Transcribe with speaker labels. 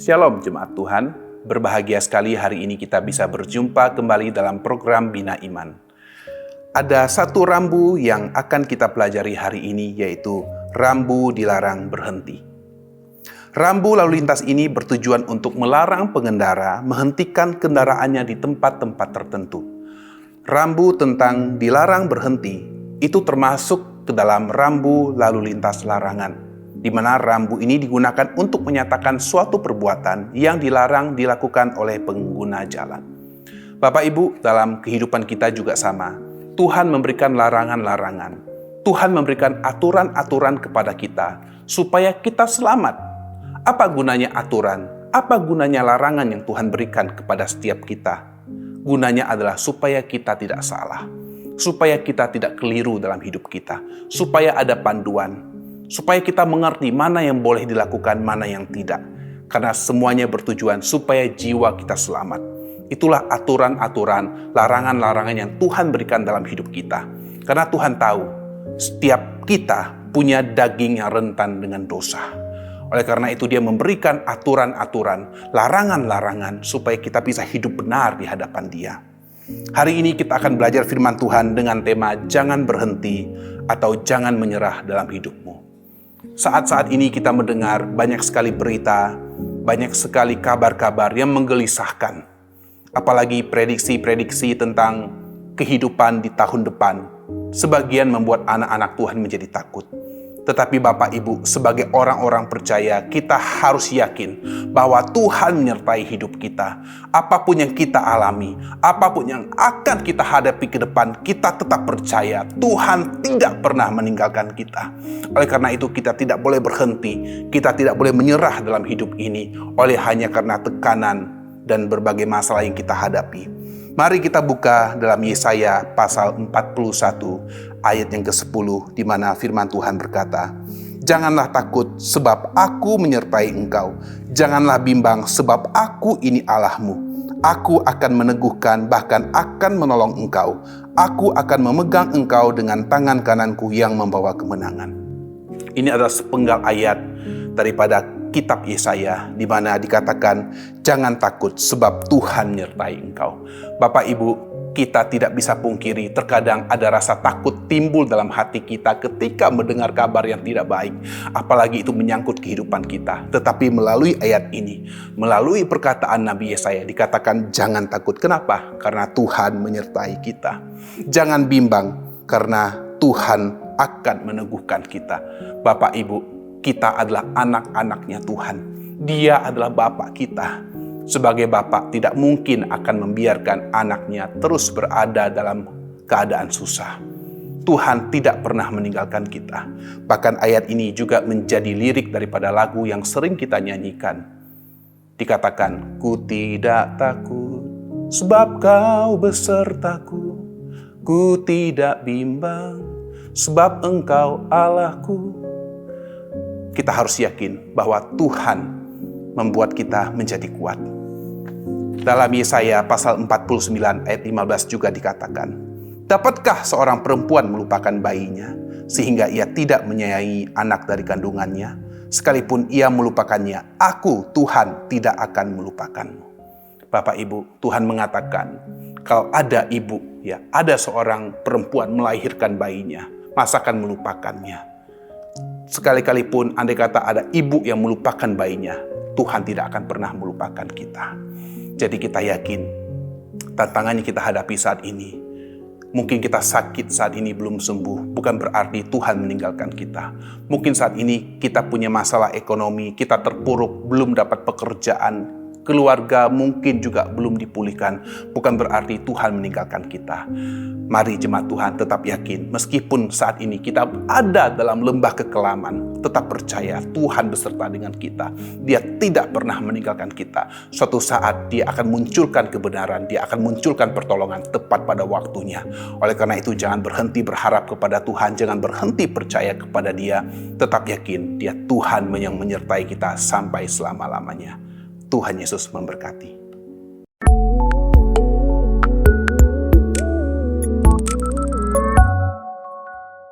Speaker 1: Shalom Jemaat Tuhan, berbahagia sekali hari ini kita bisa berjumpa kembali dalam program Bina Iman. Ada satu rambu yang akan kita pelajari hari ini, yaitu rambu dilarang berhenti. Rambu lalu lintas ini bertujuan untuk melarang pengendara menghentikan kendaraannya di tempat-tempat tertentu. Rambu tentang dilarang berhenti itu termasuk ke dalam rambu lalu lintas larangan, di mana rambu ini digunakan untuk menyatakan suatu perbuatan yang dilarang dilakukan oleh pengguna jalan. Bapak Ibu, dalam kehidupan kita juga sama. Tuhan memberikan larangan-larangan. Tuhan memberikan aturan-aturan kepada kita supaya kita selamat. Apa gunanya aturan? Apa gunanya larangan yang Tuhan berikan kepada setiap kita? Gunanya adalah supaya kita tidak salah, supaya kita tidak keliru dalam hidup kita, supaya ada panduan, supaya kita mengerti mana yang boleh dilakukan, mana yang tidak. Karena semuanya bertujuan supaya jiwa kita selamat. Itulah aturan-aturan, larangan-larangan yang Tuhan berikan dalam hidup kita. Karena Tuhan tahu, setiap kita punya daging yang rentan dengan dosa. Oleh karena itu dia memberikan aturan-aturan, larangan-larangan supaya kita bisa hidup benar di hadapan Dia. Hari ini kita akan belajar firman Tuhan dengan tema jangan berhenti atau jangan menyerah dalam hidupmu. Saat-saat ini kita mendengar banyak sekali berita, banyak sekali kabar-kabar yang menggelisahkan. Apalagi prediksi-prediksi tentang kehidupan di tahun depan. Sebagian membuat anak-anak Tuhan menjadi takut. Tetapi Bapak Ibu, sebagai orang-orang percaya, kita harus yakin bahwa Tuhan menyertai hidup kita. Apapun yang kita alami, apapun yang akan kita hadapi ke depan, kita tetap percaya Tuhan tidak pernah meninggalkan kita. Oleh karena itu kita tidak boleh berhenti, kita tidak boleh menyerah dalam hidup ini oleh hanya karena tekanan dan berbagai masalah yang kita hadapi. Mari kita buka dalam Yesaya pasal 41 ayat yang ke-10, di mana firman Tuhan berkata, "Janganlah takut sebab aku menyertai engkau. Janganlah bimbang sebab aku ini Allahmu. Aku akan meneguhkan bahkan akan menolong engkau. Aku akan memegang engkau dengan tangan kananku yang membawa kemenangan." Ini adalah sepenggal ayat daripada kitab Yesaya, di mana dikatakan, jangan takut sebab Tuhan menyertai engkau. Bapak Ibu, kita tidak bisa pungkiri terkadang ada rasa takut timbul dalam hati kita ketika mendengar kabar yang tidak baik. Apalagi itu menyangkut kehidupan kita. Tetapi melalui ayat ini, melalui perkataan Nabi Yesaya dikatakan jangan takut. Kenapa? Karena Tuhan menyertai kita. Jangan bimbang karena Tuhan akan meneguhkan kita. Bapak Ibu, kita adalah anak-anaknya Tuhan. Dia adalah Bapa kita. Sebagai Bapa tidak mungkin akan membiarkan anaknya terus berada dalam keadaan susah. Tuhan tidak pernah meninggalkan kita. Bahkan ayat ini juga menjadi lirik daripada lagu yang sering kita nyanyikan. Dikatakan, ku tidak takut sebab kau besertaku. Ku tidak bimbang sebab engkau Allahku. Kita harus yakin bahwa Tuhan membuat kita menjadi kuat. Dalam Yesaya pasal 49 ayat 15 juga dikatakan, dapatkah seorang perempuan melupakan bayinya, sehingga ia tidak menyayangi anak dari kandungannya? Sekalipun ia melupakannya, aku Tuhan tidak akan melupakanmu. Bapak Ibu, Tuhan mengatakan, kalau ada ibu, ada seorang perempuan melahirkan bayinya, masa akan melupakannya? Sekali-kali pun andai kata ada ibu yang melupakan bayinya, Tuhan tidak akan pernah melupakan kita. Jadi kita yakin tantangannya kita hadapi saat ini. Mungkin kita sakit saat ini belum sembuh, bukan berarti Tuhan meninggalkan kita. Mungkin saat ini kita punya masalah ekonomi, kita terpuruk, belum dapat pekerjaan, keluarga mungkin juga belum dipulihkan, bukan berarti Tuhan meninggalkan kita. Mari jemaat Tuhan tetap yakin, meskipun saat ini kita ada dalam lembah kekelaman, tetap percaya Tuhan beserta dengan kita. Dia tidak pernah meninggalkan kita. Suatu saat Dia akan munculkan kebenaran, Dia akan munculkan pertolongan tepat pada waktunya. Oleh karena itu jangan berhenti berharap kepada Tuhan, jangan berhenti percaya kepada Dia. Tetap yakin Dia Tuhan yang menyertai kita sampai selama-lamanya. Tuhan Yesus memberkati.